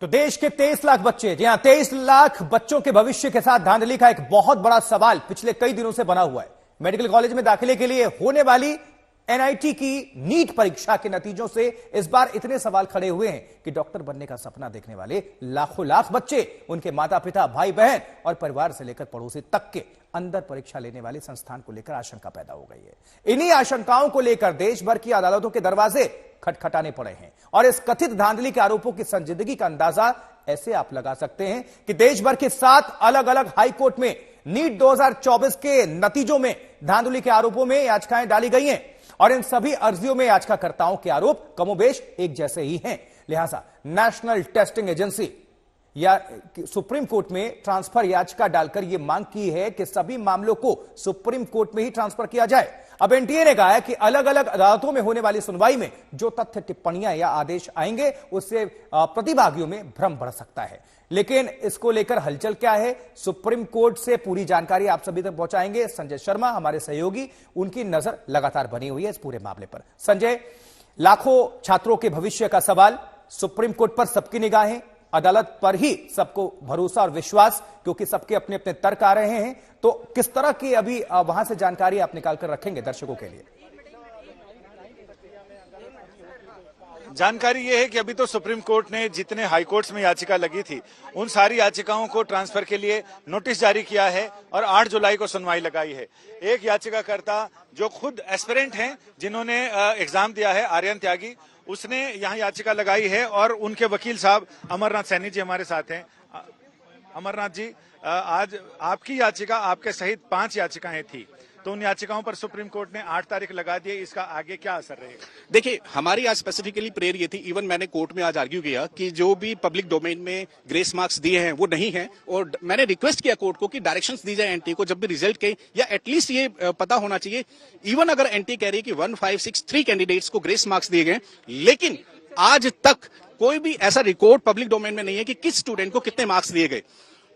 तो देश के 23 लाख बच्चे, जी हां 23 लाख बच्चों के भविष्य के साथ धांधली का एक बहुत बड़ा सवाल पिछले कई दिनों से बना हुआ है। मेडिकल कॉलेज में दाखिले के लिए होने वाली एनआईटी की नीट परीक्षा के नतीजों से इस बार इतने सवाल खड़े हुए हैं कि डॉक्टर बनने का सपना देखने वाले लाखों लाख बच्चे, उनके माता पिता, भाई बहन और परिवार से लेकर पड़ोसी तक के अंदर परीक्षा लेने वाले संस्थान को लेकर आशंका पैदा हो गई है। इन्हीं आशंकाओं को लेकर देश भर की अदालतों के दरवाजे खटखटाने पड़े हैं और इस कथित धांधली के आरोपों की संजीदगी का अंदाजा ऐसे आप लगा सकते हैं कि देश भर के 7 अलग अलग हाई कोर्ट में नीट 2024 के नतीजों में धांधली के आरोपों में याचिकाएं डाली गई हैं और इन सभी अर्जियों में याचिकाकर्ताओं के आरोप कमोबेश एक जैसे ही हैं। लिहाजा नेशनल टेस्टिंग एजेंसी या सुप्रीम कोर्ट में ट्रांसफर याचिका डालकर यह मांग की है कि सभी मामलों को सुप्रीम कोर्ट में ही ट्रांसफर किया जाए। अब एनटीए ने कहा है कि अलग अलग अदालतों में होने वाली सुनवाई में जो तथ्य, टिप्पणियां या आदेश आएंगे उससे प्रतिभागियों में भ्रम बढ़ सकता है। लेकिन इसको लेकर हलचल क्या है, सुप्रीम कोर्ट से पूरी जानकारी आप सभी तक पहुंचाएंगे संजय शर्मा, हमारे सहयोगी, उनकी नजर लगातार बनी हुई है इस पूरे मामले पर। संजय, लाखों छात्रों के भविष्य का सवाल, सुप्रीम कोर्ट पर सबकी निगाहें, अदालत पर ही सबको भरोसा और विश्वास, क्योंकि सबके अपने अपने तर्क आ रहे हैं, तो किस तरह की अभी वहां से जानकारी आप निकालकर रखेंगे दर्शकों के लिए? जानकारी यह है कि अभी तो सुप्रीम कोर्ट ने जितने हाई कोर्ट्स में याचिका लगी थी उन सारी याचिकाओं को ट्रांसफर के लिए नोटिस जारी किया है और 8 जुलाई को सुनवाई लगाई है। एक याचिकाकर्ता जो खुद एस्पिरेंट हैं, जिन्होंने एग्जाम दिया है, आर्यन त्यागी, उसने यहाँ याचिका लगाई है और उनके वकील साहब अमरनाथ सैनी जी हमारे साथ हैं। अमरनाथ जी, आज आपकी याचिका, आपके सहित 5 याचिकाएं थी, तो उन याचिकाओं पर सुप्रीम कोर्ट ने 8 तारीख लगा दी है, इसका आगे क्या असर रहेगा? देखिए, हमारी आज स्पेसिफिकली प्रेयर ये थी, इवन मैंने कोर्ट में आज आर्ग्यू किया कि जो भी पब्लिक डोमेन में ग्रेस मार्क्स दिए हैं वो नहीं है, और मैंने रिक्वेस्ट किया कोर्ट को कि डायरेक्शंस दी जाए एनटी को जब भी रिजल्ट के, या एटलीस्ट ये पता होना चाहिए, इवन अगर एनटी कह रही है कि 1563 कैंडिडेट्स को ग्रेस मार्क्स दिए गए, लेकिन आज तक कोई भी ऐसा रिकॉर्ड पब्लिक डोमेन में नहीं है कि किस स्टूडेंट को कितने मार्क्स दिए गए।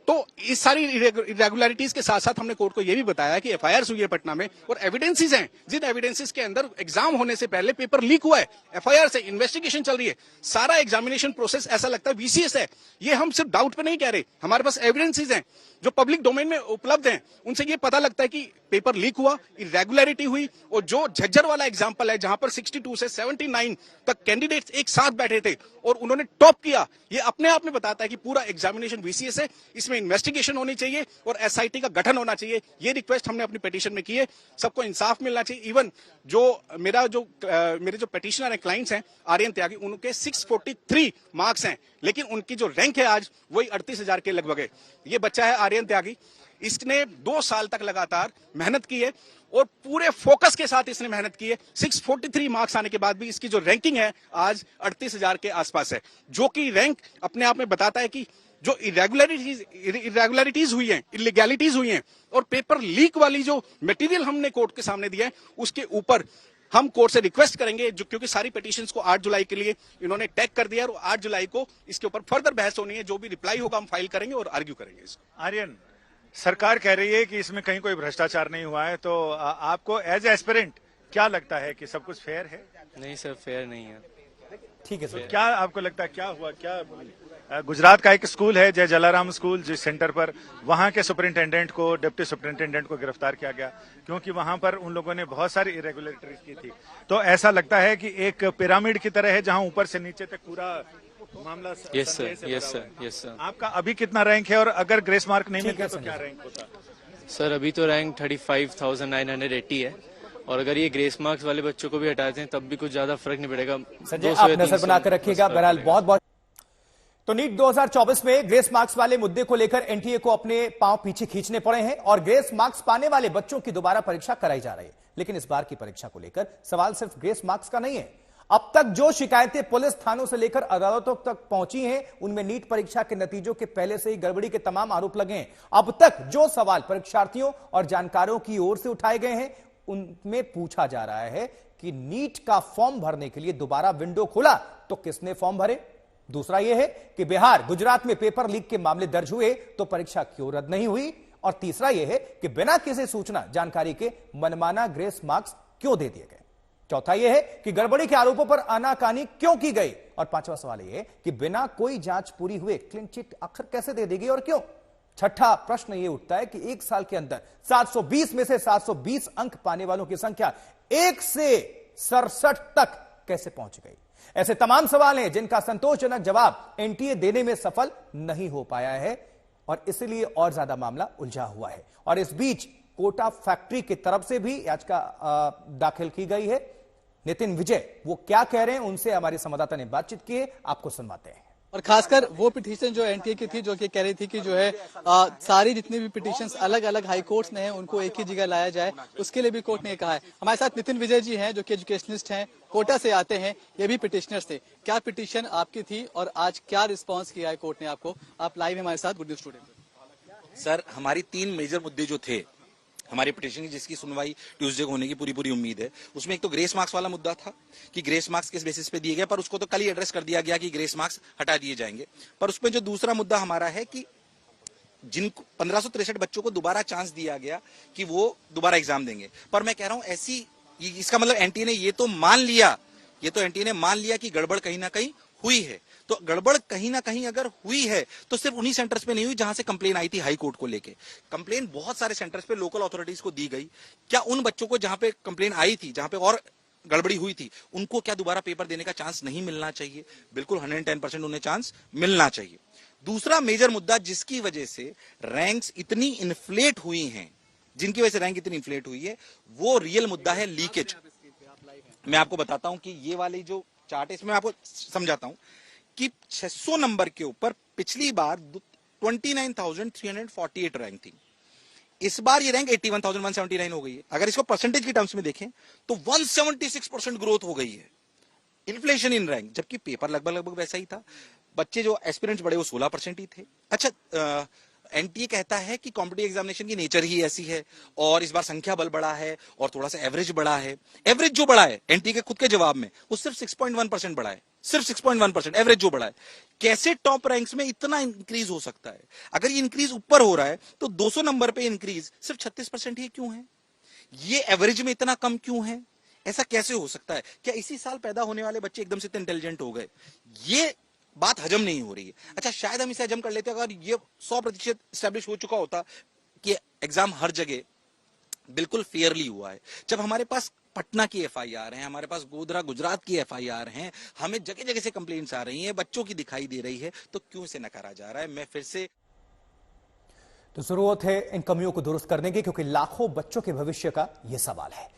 तो इस सारी इरेगुलरिटीज के साथ साथ हमने कोर्ट को यह भी बताया कि एफआईआर हुई है पटना में और एविडेंसेस हैं, जिन एविडेंसेस के अंदर एग्जाम होने से पहले पेपर लीक हुआ है, एफआईआर से इन्वेस्टिगेशन चल रही है, सारा एग्जामिनेशन प्रोसेस ऐसा लगता है वीसीएस है। ये हम सिर्फ डाउट पे नहीं कह रहे, हमारे पास एविडेंसेस हैं जो पब्लिक डोमेन में उपलब्ध हैं, उनसे ये पता लगता है कि पेपर लीक हुआ, इरेगुलरिटी हुई, और जो झज्जर वाला एग्जाम्पल है जहां पर 62 से 79 तक कैंडिडेट्स एक साथ बैठे थे और उन्होंने टॉप किया, ये अपने आप में बताता है कि पूरा एग्जामिनेशन वीसीएस है, इसमें इन्वेस्टिगेशन होनी चाहिए और एसआईटी का गठन होना चाहिए। ये रिक्वेस्ट हमने अपनी पिटीशन में की है, सबको इंसाफ मिलना चाहिए। इवन जो मेरे जो पिटीशनर है, क्लाइंट्स हैं आर्यन त्यागी, उनके 643 मार्क्स हैं, लेकिन उनकी जो रैंक है आज वही 38,000 के लगभग है। ये बच्चा है आर्यन त्यागी, इसने 2 साल तक लगातार मेहनत की है और पूरे फोकस के साथ इसने मेहनत की है। 643 मार्क्स आने के बाद भी इसकी जो रैंकिंग है आज 38,000 के आसपास है, जो कि रैंक अपने आप में बताता है कि जो इरेगुलरिटीज हुई हैं, इलीगैलिटीज हुई हैं और पेपर लीक वाली जो मटेरियल हमने कोर्ट के सामने दिया है, उसके ऊपर हम कोर्ट से रिक्वेस्ट करेंगे, जो क्योंकि सारी पिटीशंस को 8 जुलाई के लिए इन्होंने टैग कर दिया है और 8 जुलाई को इसके ऊपर फर्दर बहस होनी है। जो भी रिप्लाई होगा हम फाइल करेंगे और आर्ग्यू करेंगे इसको। आर्यन, सरकार कह रही है कि इसमें कहीं कोई भ्रष्टाचार नहीं हुआ है, तो आपको एज एस्पिरेंट क्या लगता है कि सब कुछ फेयर है? नहीं सर, फेयर नहीं है। ठीक है सर, तो क्या आपको लगता है क्या हुआ? क्या गुजरात का एक स्कूल है जय जलाराम स्कूल, जिस सेंटर पर वहां के सुपरिंटेंडेंट को, डिप्टी सुपरिंटेंडेंट को गिरफ्तार किया गया क्योंकि वहां पर उन लोगों ने बहुत सारी इरेगुलरिटीज की थी। तो ऐसा लगता है कि एक पिरामिड की तरह है जहां ऊपर से नीचे तक पूरा मामला। Yes sir. आपका अभी कितना रैंक है और अगर ग्रेस मार्क नहीं मिलता तो क्या रैंक होता? सर अभी तो रैंक 35,980 है और अगर ये ग्रेस मार्क्स वाले बच्चों को भी हटाते हैं तब भी कुछ ज्यादा फर्क नहीं पड़ेगा। संजय, आप नजर बनाकर रखिएगा। बहरहाल बहुत बहुत। तो नीट 2024 में ग्रेस मार्क्स वाले मुद्दे को लेकर एनटीए को अपने पांव पीछे खींचने पड़े हैं और ग्रेस मार्क्स पाने वाले बच्चों की दोबारा परीक्षा कराई जा रही है। लेकिन इस बार की परीक्षा को लेकर सवाल सिर्फ ग्रेस मार्क्स का नहीं है। अब तक जो शिकायतें पुलिस थानों से लेकर अदालतों तक पहुंची हैं, उनमें नीट परीक्षा के नतीजों के पहले से ही गड़बड़ी के तमाम आरोप लगे हैं। अब तक जो सवाल परीक्षार्थियों और जानकारों की ओर से उठाए गए हैं, उनमें पूछा जा रहा है कि नीट का फॉर्म भरने के लिए दोबारा विंडो खुला तो किसने फॉर्म भरे। दूसरा यह है कि बिहार, गुजरात में पेपर लीक के मामले दर्ज हुए तो परीक्षा क्यों रद्द नहीं हुई। और तीसरा यह है कि बिना किसी सूचना जानकारी के मनमाना ग्रेस मार्क्स क्यों दे दिए गए। चौथा यह है कि गड़बड़ी के आरोपों पर आनाकानी क्यों की गई और पांचवा सवाल यह कि बिना कोई जांच पूरी हुए क्लीन चिट आखिर कैसे दे देगी और क्यों? छठा प्रश्न यह उठता है कि एक साल के अंदर 720 में से 720 अंक पाने वालों की संख्या 1 से 67 तक कैसे पहुंच गई? ऐसे तमाम सवाल हैं जिनका संतोषजनक जवाब एनटीए देने में सफल नहीं हो पाया है और इसलिए और ज्यादा मामला उलझा हुआ है। और इस बीच कोटा फैक्ट्री की तरफ से भी याचिका दाखिल की गई है। नितिन विजय वो क्या कह रहे हैं, उनसे हमारी संवाददाता ने बातचीत की है, आपको सुनवाते हैं। और खासकर वो पिटीशन जो एनटीए की थी, जो कि कह रही थी कि जो है सारी जितनी भी पिटीशंस अलग अलग हाई कोर्ट्स में हैं उनको एक ही जगह लाया जाए, उसके लिए भी कोर्ट ने कहा है। हमारे साथ नितिन विजय जी हैं जो कि एजुकेशनिस्ट हैं, कोटा से आते हैं, ये भी पिटिशनर्स थे। क्या पिटीशन आपकी थी और आज क्या रिस्पॉन्स किया है कोर्ट ने आपको? आप लाइव हमारे साथ गुड न्यूज स्टूडियो में। सर, हमारी 3 मेजर मुद्दे जो थे हमारे पिटीशन की, जिसकी सुनवाई ट्यूसडे को होने की पूरी उम्मीद है, उसमें एक तो ग्रेस मार्क्स वाला मुद्दा था कि ग्रेस मार्क्स किस बेसिस पे दिए गए, पर उसको तो कल ही एड्रेस कर दिया गया कि ग्रेस मार्क्स हटा दिए जाएंगे। पर उसमें जो दूसरा मुद्दा हमारा है कि जिनको 1563 बच्चों को दोबारा चांस दिया गया कि वो दोबारा एग्जाम देंगे, पर मैं कह रहा हूं ऐसी, इसका मतलब एनटीए ने ये तो मान लिया, कि गड़बड़ कहीं ना कहीं हुई है। तो गड़बड़ कहीं ना कहीं अगर हुई है तो सिर्फ उन्हीं सेंटर्स पे नहीं हुई जहां से कंप्लेन आई थी हाई कोर्ट को लेके। कंप्लेन बहुत सारे सेंटर्स पे लोकल अथॉरिटीज को दी गई। क्या उन बच्चों को जहां पे कंप्लेन आई थी, जहां पे और गड़बड़ी हुई थी, उनको क्या दोबारा पेपर देने का चांस नहीं मिलना चाहिए? बिल्कुल 110% उन्हें चांस मिलना चाहिए। दूसरा मेजर मुद्दा जिसकी वजह से रैंक्स इतनी इन्फ्लेट हुई हैं, वो रियल मुद्दा है लीकेज। मैं आपको बताता हूं कि ये वाली जो चार्ट है, इसमें आपको समझाता हूं कि 600 नंबर के ऊपर पिछली बार 29,348 रैंक थी। इस बार ये रैंक 81,179 हो गई है। अगर इसको परसेंटेज की टर्म्स में देखें तो 176% ग्रोथ हो गई है, इन्फ्लेशन इन रैंक, जबकि पेपर लगभग वैसा ही था। बच्चे जो एस्पिरेंट्स बड़े वो 16% ही थे। अच्छा, एनटीए कहता है कि कॉम्पिटिटिव एग्जामिनेशन की नेचर ही ऐसी है और इस बार संख्या बल बढ़ा है और थोड़ा सा एवरेज बढ़ा है। एवरेज जो बढ़ा है एनटीए के खुद के जवाब में, वो सिर्फ 6.1% बढ़ा है, सिर्फ 6.1% एवरेज जो बढ़ा है। कैसे टॉप रैंक्स में इतना इंक्रीज हो सकता है? अगर ये इंक्रीज ऊपर हो रहा है तो 200 नंबर पे इंक्रीज सिर्फ 36% ही क्यों है? ये एवरेज में इतना कम क्यों है? ऐसा कैसे हो सकता है? क्या इसी साल पैदा होने वाले बच्चे एकदम से इतने इंटेलिजेंट हो गए? ये बात हजम नहीं हो रही है। अच्छा, शायद हम इसे हजम कर लेते अगर ये 100% स्टैब्लिश हो चुका होता कि एग्जाम हर जगह बिल्कुल फेयरली हुआ है। जब हमारे पास पटना की एफआईआर है, हमारे पास गोधरा गुजरात की एफआईआर हैं, हमें जगह जगह से कंप्लेंट्स आ रही हैं, बच्चों की दिखाई दे रही है, तो क्यों इसे नकारा जा रहा है? मैं फिर से तो जरूरत है इन कमियों को दुरुस्त करने की, क्योंकि लाखों बच्चों के भविष्य का यह सवाल है।